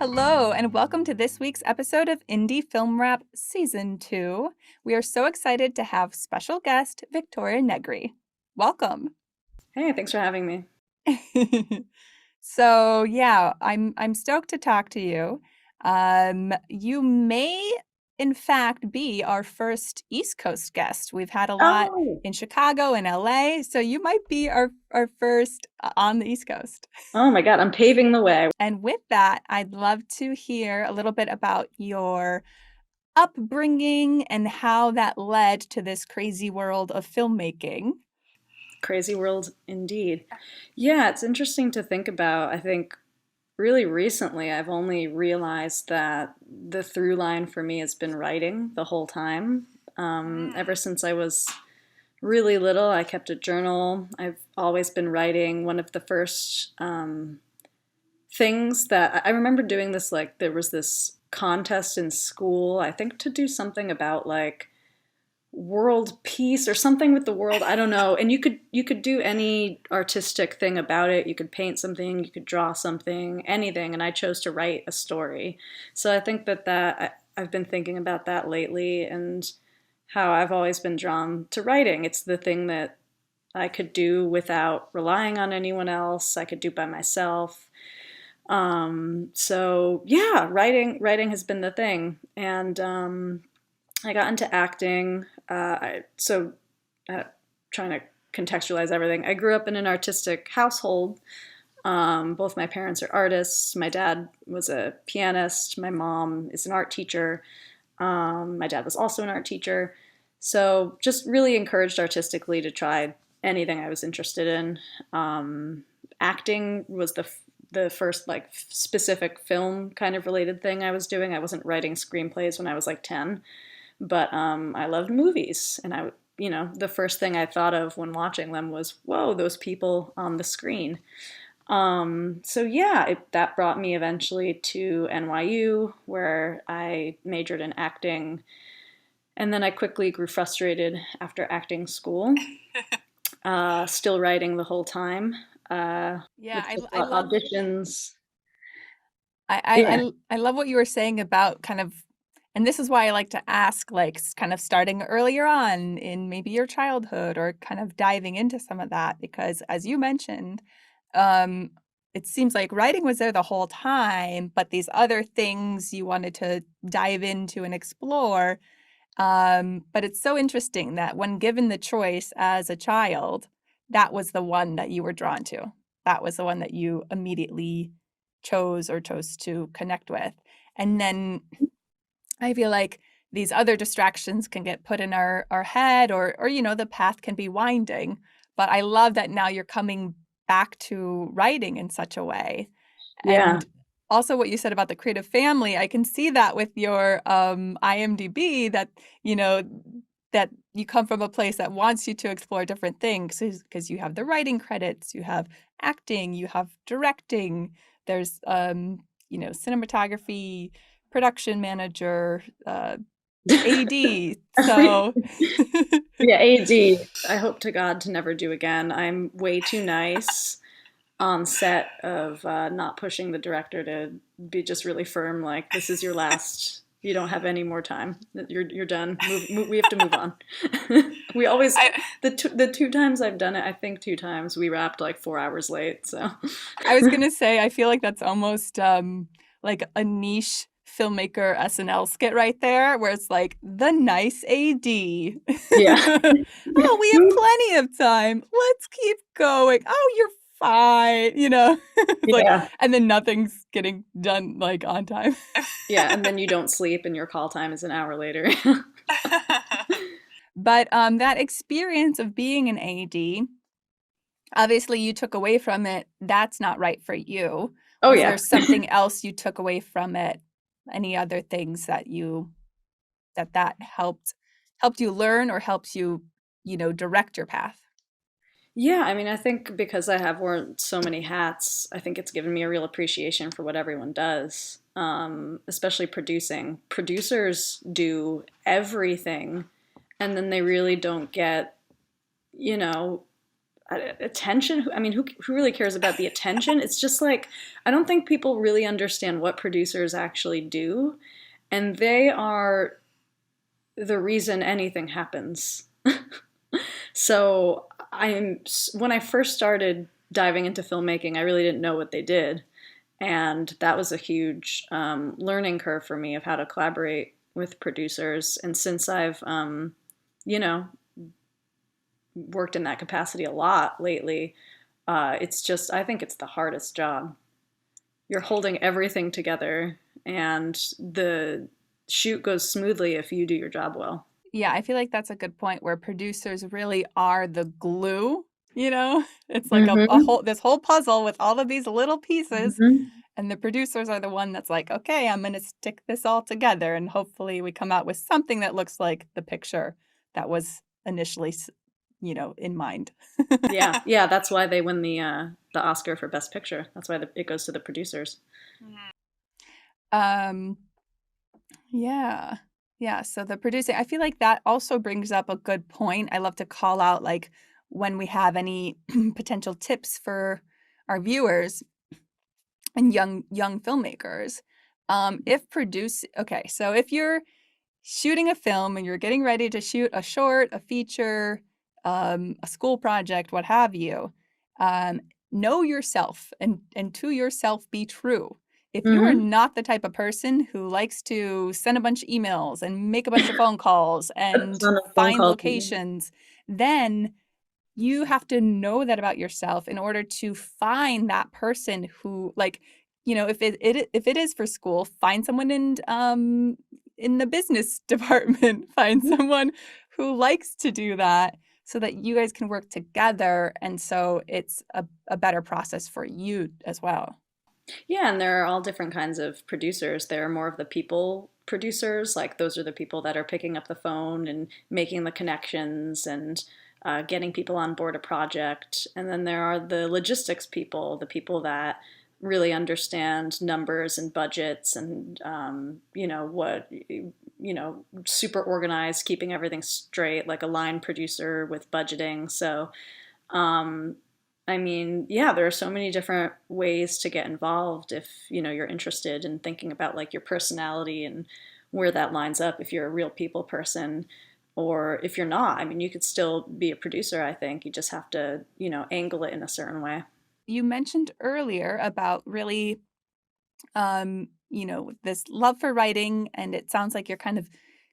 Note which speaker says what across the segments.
Speaker 1: Hello, and welcome to this week's episode of Indie Film Wrap Season 2. We are so excited to have special guest Victoria Negri. Welcome.
Speaker 2: Hey, thanks for having me.
Speaker 1: So, yeah, I'm stoked to talk to you. You may, in fact, be our first East Coast guest. We've had a lot
Speaker 2: Oh,
Speaker 1: in Chicago and LA, so you might be our first on the East Coast.
Speaker 2: oh my God, I'm paving the way.
Speaker 1: And with that, I'd love to hear a little bit about your upbringing and how that led to this crazy world of filmmaking.
Speaker 2: Crazy world indeed. Yeah, it's interesting to think about. I think really recently I've only realized that the through line for me has been writing the whole time. Ever since I was really little, I kept a journal. I've always been writing. One of the first things that I remember doing this, like, there was this contest in school, I think to do something about like world peace or something with the world, I don't know. And you could do any artistic thing about it. You could paint something, you could draw something, anything, and I chose to write a story. So I think I've been thinking about that lately, and how I've always been drawn to writing. It's the thing that I could do without relying on anyone else. I could do by myself. So yeah, writing has been the thing. And I got into acting. Trying to contextualize everything. I grew up in an artistic household. Both my parents are artists. My dad was a pianist. My mom is an art teacher. My dad was also an art teacher. So just really encouraged artistically to try anything I was interested in. Acting was the first like specific film kind of related thing I was doing. I wasn't writing screenplays when I was like 10, but I loved movies, and the first thing I thought of when watching them was, whoa, those people on the screen. So yeah, that brought me eventually to NYU, where I majored in acting, and then I quickly grew frustrated after acting school. Still writing the whole time.
Speaker 1: Yeah,
Speaker 2: With
Speaker 1: I,
Speaker 2: just
Speaker 1: I love
Speaker 2: auditions.
Speaker 1: I, I,
Speaker 2: Yeah,
Speaker 1: I I love what you were saying about kind of, and this is why I like to ask, like, kind of starting earlier on in maybe your childhood or kind of diving into some of that, because as you mentioned, um, it seems like writing was there the whole time, but these other things you wanted to dive into and explore. But it's so interesting that when given the choice as a child, that was the one that you were drawn to. That was the one that you immediately chose to connect with. And then I feel like these other distractions can get put in our head, or the path can be winding. But I love that now you're coming back to writing in such a way.
Speaker 2: yeah.
Speaker 1: And also what you said about the creative family, I can see that with your IMDb, that you know that you come from a place that wants you to explore different things, because you have the writing credits, you have acting, you have directing, there's cinematography, production manager, AD. So
Speaker 2: Yeah, AD. I hope to God to never do again. I'm way too nice on set of not pushing the director to be just really firm, like, this is your last. You don't have any more time. You're done. We have to move on. We always
Speaker 1: I
Speaker 2: the two times I've done it, I think two times we wrapped like 4 hours late. So
Speaker 1: I was gonna say, I feel like that's almost like a niche filmmaker SNL skit right there, where it's like the nice AD.
Speaker 2: yeah,
Speaker 1: Oh, we have plenty of time. Let's keep going. Oh, you're fine. It's like,
Speaker 2: yeah,
Speaker 1: and then nothing's getting done like on time.
Speaker 2: yeah. And then you don't sleep, and your call time is an hour later.
Speaker 1: But that experience of being an AD, obviously you took away from it. That's not right for you.
Speaker 2: Oh
Speaker 1: Was there
Speaker 2: yeah.
Speaker 1: something else you took away from it? Any other things that helped you learn, or helps you, direct your path?
Speaker 2: Yeah, I mean, I think because I have worn so many hats, I think it's given me a real appreciation for what everyone does, especially producing. Producers do everything, and then they really don't get, you know, attention. I mean, who really cares about the attention? It's just like, I don't think people really understand what producers actually do, and they are the reason anything happens. So when I first started diving into filmmaking, I really didn't know what they did, and that was a huge learning curve for me of how to collaborate with producers. And since I've you know worked in that capacity a lot lately, it's just, I think it's the hardest job. You're holding everything together, and the shoot goes smoothly if you do your job well.
Speaker 1: Yeah, I feel like that's a good point where producers really are the glue, you know? It's like a
Speaker 2: Mm-hmm.
Speaker 1: whole this whole puzzle with all of these little pieces,
Speaker 2: Mm-hmm.
Speaker 1: and the producers are the one that's like, "Okay, I'm gonna stick this all together, and hopefully we come out with something that looks like the picture that was initially in mind."
Speaker 2: Yeah, yeah, that's why they win the Oscar for Best Picture. That's why it goes to the producers.
Speaker 1: Um, yeah. Yeah, so the producing, I feel like that also brings up a good point. I love to call out, like, when we have any potential tips for our viewers and young filmmakers. If produce Okay, so if you're shooting a film and you're getting ready to shoot a short, a feature, a school project, what have you, um, know yourself and to yourself be true. If you are
Speaker 2: Mm-hmm.
Speaker 1: not the type of person who likes to send a bunch of emails and make a bunch of phone calls
Speaker 2: A
Speaker 1: and
Speaker 2: ton of phone
Speaker 1: find
Speaker 2: calls. To
Speaker 1: locations, then you have to know that about yourself in order to find that person who, like, if it is for school, find someone in the business department, find
Speaker 2: do.
Speaker 1: someone who likes to do that so that you guys can work together, and so it's a better process for you as well.
Speaker 2: Yeah, and there are all different kinds of producers. There are more of the people producers, like those are the people that are picking up the phone and making the connections and getting people on board a project. And then there are the logistics people, the people that really understand numbers and budgets and super organized, keeping everything straight, like a line producer with budgeting. So um, I mean, yeah, there are so many different ways to get involved if, you're interested in thinking about like your personality and where that lines up if you're a real people person or if you're not. I mean, you could still be a producer, I think. You just have to, angle it in a certain way.
Speaker 1: You mentioned earlier about really this love for writing, and it sounds like you're kind of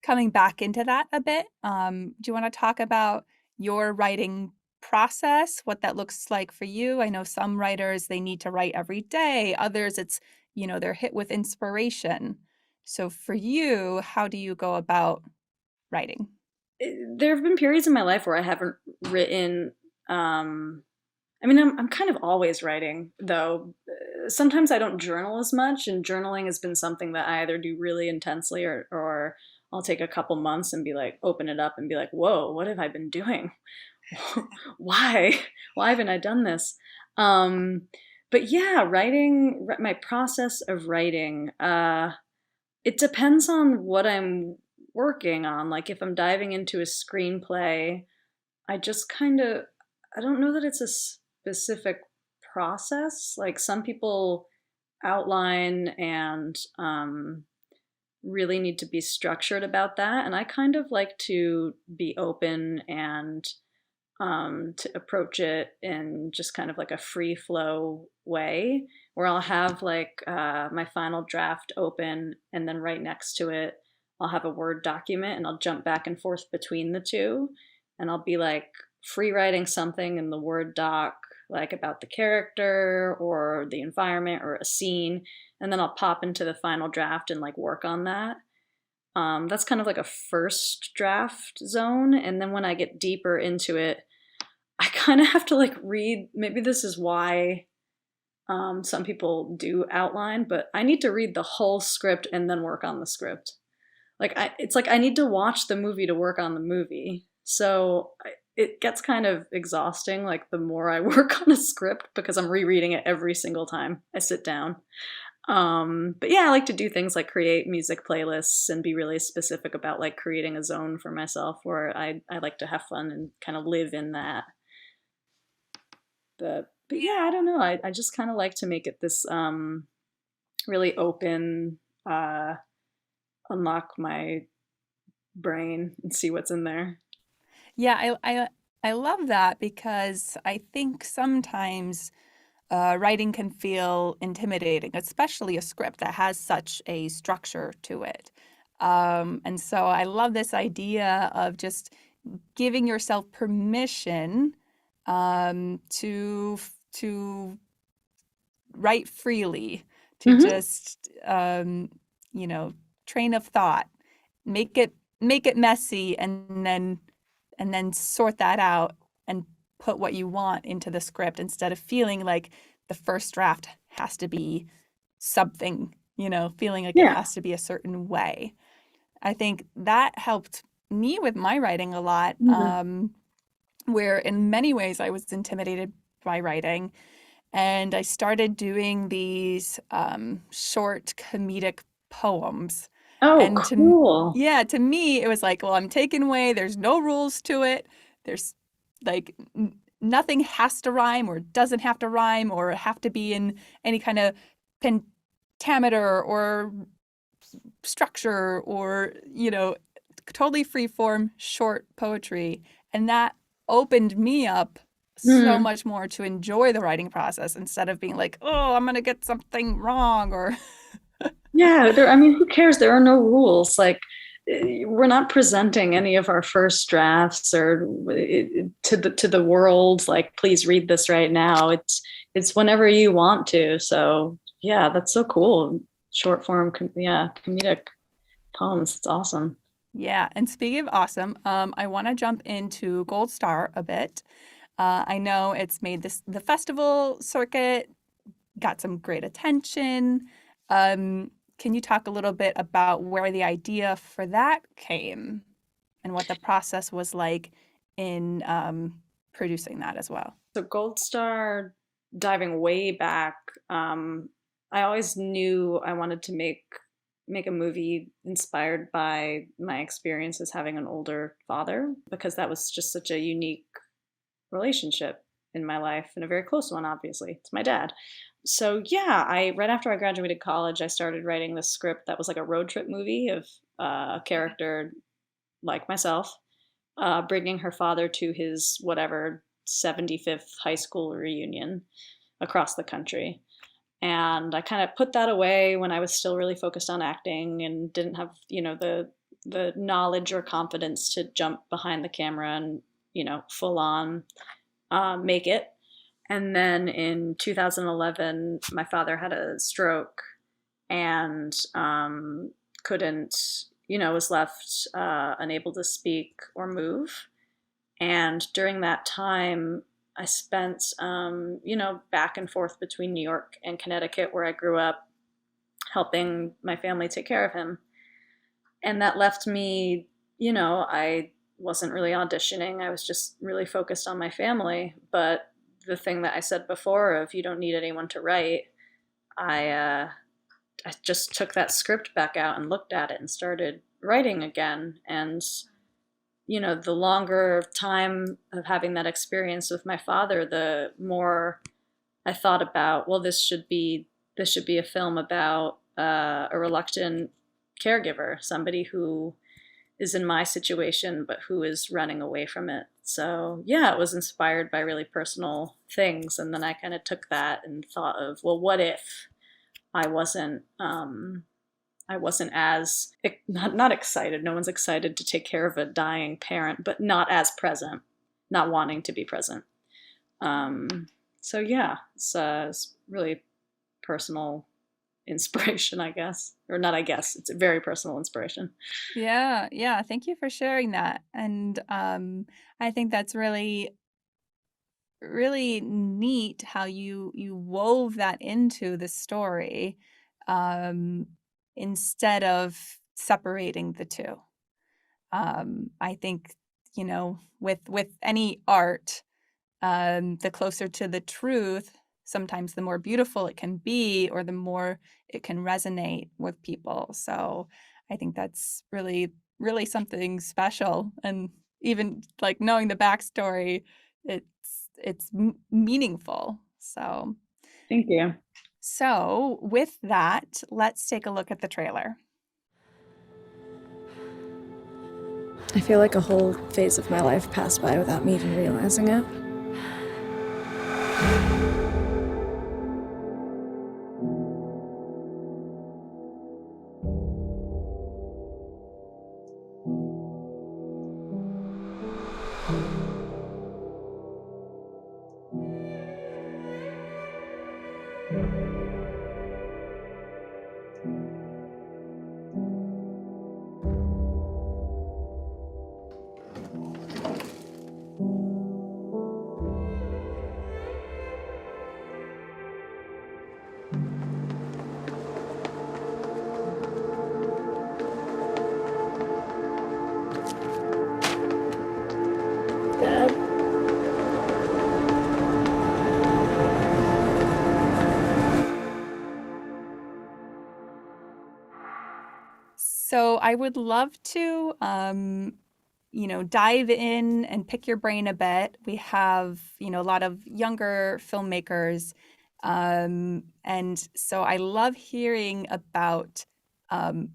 Speaker 1: coming back into that a bit. Do you want to talk about your writing process, what that looks like for you? I know some writers, they need to write every day. Others, it's, they're hit with inspiration. So for you, how do you go about writing?
Speaker 2: There have been periods in my life where I haven't written. I mean, I'm kind of always writing, though. Sometimes I don't journal as much, and journaling has been something that I either do really intensely or I'll take a couple months and be like, open it up and be like, whoa, what have I been doing? Why? Why haven't I done this? Um, but yeah, my process of writing, it depends on what I'm working on. Like if I'm diving into a screenplay, I just kind of, I don't know that it's a specific process. Like some people outline and really need to be structured about that. And I kind of like to be open and to approach it in just kind of like a free flow way where I'll have like my final draft open and then right next to it, I'll have a Word document and I'll jump back and forth between the two. And I'll be like free writing something in the Word doc, like about the character or the environment or a scene. And then I'll pop into the final draft and like work on that. That's kind of like a first draft zone. And then when I get deeper into it, I kind of have to like read. Maybe this is why some people do outline, but I need to read the whole script and then work on the script. It's like I need to watch the movie to work on the movie. So it gets kind of exhausting. Like the more I work on a script because I'm rereading it every single time I sit down. But yeah, I like to do things like create music playlists and be really specific about like creating a zone for myself where I like to have fun and kind of live in that. But yeah, I don't know. I just kind of like to make it this really open, uh, unlock my brain and see what's in there.
Speaker 1: Yeah, I love that because I think sometimes writing can feel intimidating, especially a script that has such a structure to it. And so I love this idea of just giving yourself permission to write freely, to
Speaker 2: Hmm.
Speaker 1: just you know, train of thought, make it make it messy, and then sort that out and put what you want into the script instead of feeling like the first draft has to be something, feeling like it
Speaker 2: Yeah.
Speaker 1: has to be a certain way. I think that helped me with my writing a lot,
Speaker 2: Hmm.
Speaker 1: where in many ways I was intimidated by writing. And I started doing these short comedic poems.
Speaker 2: Oh,
Speaker 1: And
Speaker 2: cool.
Speaker 1: yeah, to me, it was like, well, I'm taking away, there's no rules to it. There's like nothing has to rhyme or doesn't have to rhyme or have to be in any kind of pentameter or structure or, totally free form, short poetry. And that opened me up so
Speaker 2: Hmm.
Speaker 1: much more to enjoy the writing process instead of being like, oh, I'm going to get something wrong or,
Speaker 2: Yeah, I mean, who cares? There are no rules. Like, we're not presenting any of our first drafts or to the world. Like, please read this right now. It's whenever you want to. So yeah, that's so cool. Short form, yeah, comedic poems. It's awesome.
Speaker 1: yeah. And speaking of awesome, I want to jump into Gold Star a bit. I know it's made the festival circuit, got some great attention. Um, can you talk a little bit about where the idea for that came and what the process was like in producing that as well?
Speaker 2: So Gold Star, diving way back, I always knew I wanted to make a movie inspired by my experience as having an older father because that was just such a unique relationship in my life and a very close one, obviously. It's my dad. So yeah, I right after I graduated college, I started writing this script that was like a road trip movie of a character like myself, bringing her father to his whatever 75th high school reunion across the country. And I kind of put that away when I was still really focused on acting and didn't have, the knowledge or confidence to jump behind the camera and, full on make it. And then in 2011, my father had a stroke and couldn't, was left unable to speak or move. And during that time, I spent, back and forth between New York and Connecticut, where I grew up, helping my family take care of him. And that left me, I wasn't really auditioning. I was just really focused on my family. But the thing that I said before of you don't need anyone to write, I, uh, I just took that script back out and looked at it and started writing again. And the longer time of having that experience with my father, the more I thought about, well, this should be a film about a reluctant caregiver, somebody who is in my situation but who is running away from it. So yeah, it was inspired by really personal things, and then I kind of took that and thought of, well, what if I wasn't I wasn't as not excited. No one's excited to take care of a dying parent, but not as present, not wanting to be present. Um, so yeah, it's really personal inspiration, I guess, or not. I guess it's a very personal inspiration.
Speaker 1: Yeah, yeah. Thank you for sharing that. And I think that's really, really neat how you wove that into the story, um, instead of separating the two. I think, with any art, the closer to the truth, sometimes the more beautiful it can be, or the more it can resonate with people. So I think that's really, really something special. And even like knowing the backstory, it's meaningful. So
Speaker 2: Thank you.
Speaker 1: with that, let's take a look at the trailer.
Speaker 3: I feel like a whole phase of my life passed by without me even realizing it. Dad?
Speaker 1: So I would love to, dive in and pick your brain a bit. We have, a lot of younger filmmakers. And so I love hearing about um,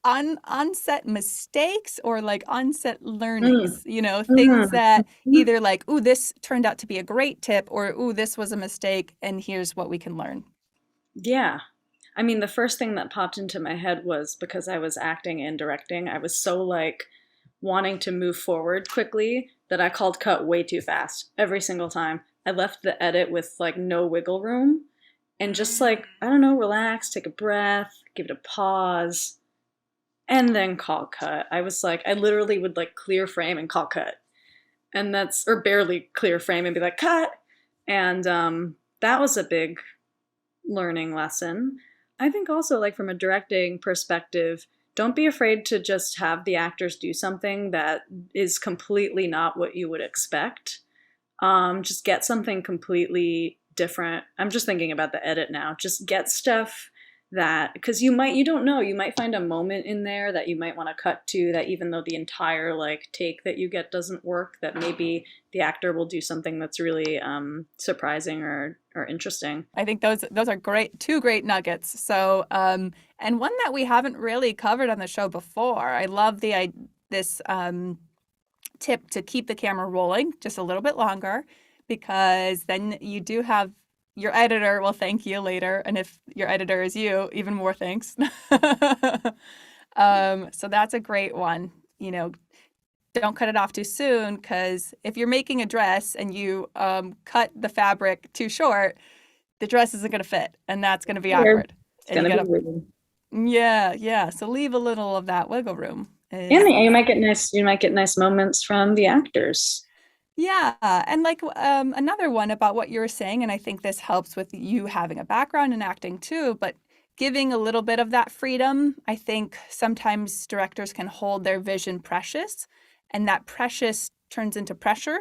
Speaker 1: onset mistakes or like onset
Speaker 2: Mm.
Speaker 1: learnings, things
Speaker 2: Mhm.
Speaker 1: that
Speaker 2: Mhm.
Speaker 1: either like, ooh, this turned out to be a great tip, or ooh, this was a mistake, and here's what we can learn.
Speaker 2: Yeah. I mean, the first thing that popped into my head was because I was acting and directing, I was so like wanting to move forward quickly that I called cut way too fast every single time. I left the edit with like no wiggle room and just like, I don't know, relax, take a breath, give it a pause, and then call cut. I was like, I literally would like clear frame and call cut. And that's, or barely clear frame and be like, cut. And that was a big learning lesson. I think also, like, from a directing perspective, don't be afraid to just have the actors do something that is completely not what you would expect. Just get something completely different. I'm just thinking about the edit now. Just get stuff that, because you don't know, you might find a moment in there that you might want to cut to, that even though the entire like take that you get doesn't work, that maybe the actor will do something that's really surprising or interesting.
Speaker 1: I think those are great, two great nuggets. So, and one that we haven't really covered on the show before. I love this tip to keep the camera rolling just a little bit longer, because then you do have your editor will thank you later, and if your editor is you, even more thanks. So that's a great one. Don't cut it off too soon, because if you're making a dress and you cut the fabric too short, the dress isn't going to fit, and that's going to be
Speaker 2: Weird.
Speaker 1: awkward.
Speaker 2: It's
Speaker 1: And you
Speaker 2: gonna be
Speaker 1: gotta,
Speaker 2: weird.
Speaker 1: yeah. So leave a little of that wiggle room.
Speaker 2: And
Speaker 1: Is
Speaker 2: you might get nice moments from the actors.
Speaker 1: Yeah, and like another one about what you were saying, and I think this helps with you having a background in acting too, but giving a little bit of that freedom. I think sometimes directors can hold their vision precious, and that precious turns into pressure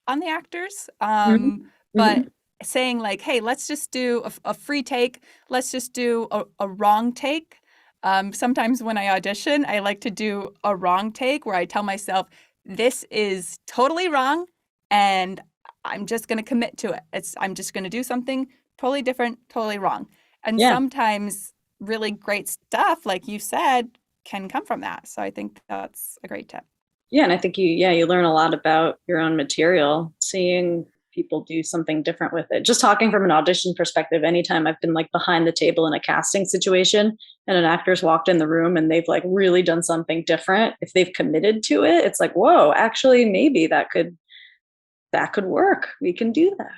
Speaker 1: on the actors.
Speaker 2: Mm-hmm.
Speaker 1: But
Speaker 2: Mm-hmm.
Speaker 1: saying like, hey, let's just do a free take, let's just do a wrong take. Sometimes when I audition, I like to do a wrong take where I tell myself, this is totally wrong, and I'm just going to commit to it. I'm just going to do something totally different, totally wrong. And
Speaker 2: Yeah.
Speaker 1: sometimes really great stuff, like you said, can come from that. So I think that's a great tip.
Speaker 2: Yeah, and I think you learn a lot about your own material, seeing people do something different with it. Just talking from an audition perspective, anytime I've been like behind the table in a casting situation and an actor's walked in the room and they've like really done something different, if they've committed to it, it's like, whoa, actually maybe that could work. We can do that.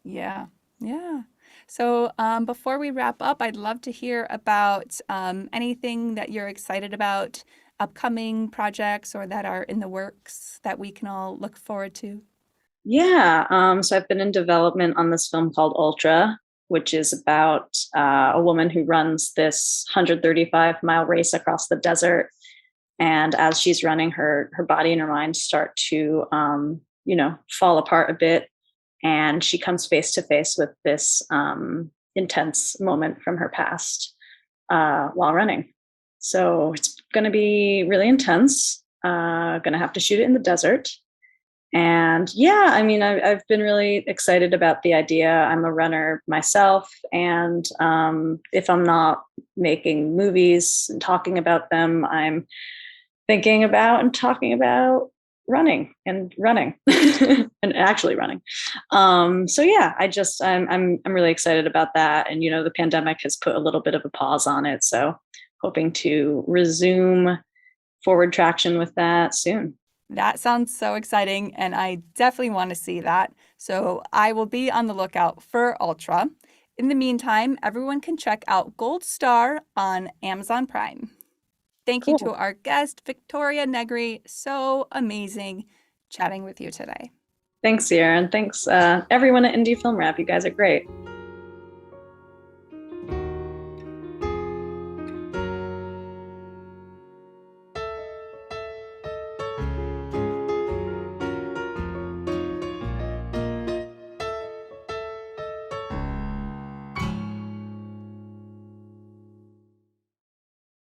Speaker 1: Yeah, yeah. So before we wrap up, I'd love to hear about anything that you're excited about, upcoming projects or that are in the works that we can all look forward to.
Speaker 2: Yeah. So I've been in development on this film called Ultra, which is about a woman who runs this 135-mile race across the desert. And as she's running, her body and her mind start to, fall apart a bit. And she comes face to face with this intense moment from her past while running. So it's going to be really intense. Going to have to shoot it in the desert. And yeah, I mean, I've been really excited about the idea. I'm a runner myself. And if I'm not making movies and talking about them, I'm thinking about and talking about running and running and actually running. So yeah, I'm really excited about that. And the pandemic has put a little bit of a pause on it. So hoping to resume forward traction with that soon.
Speaker 1: That sounds so exciting, and I definitely want to see that. So I will be on the lookout for Ultra. In the meantime, everyone can check out Gold Star on Amazon Prime. Thank you to
Speaker 2: Cool.
Speaker 1: our guest, Victoria Negri. So amazing chatting with you today.
Speaker 2: Thanks, Sierra, and thanks everyone at Indie Film Rap. You guys are great.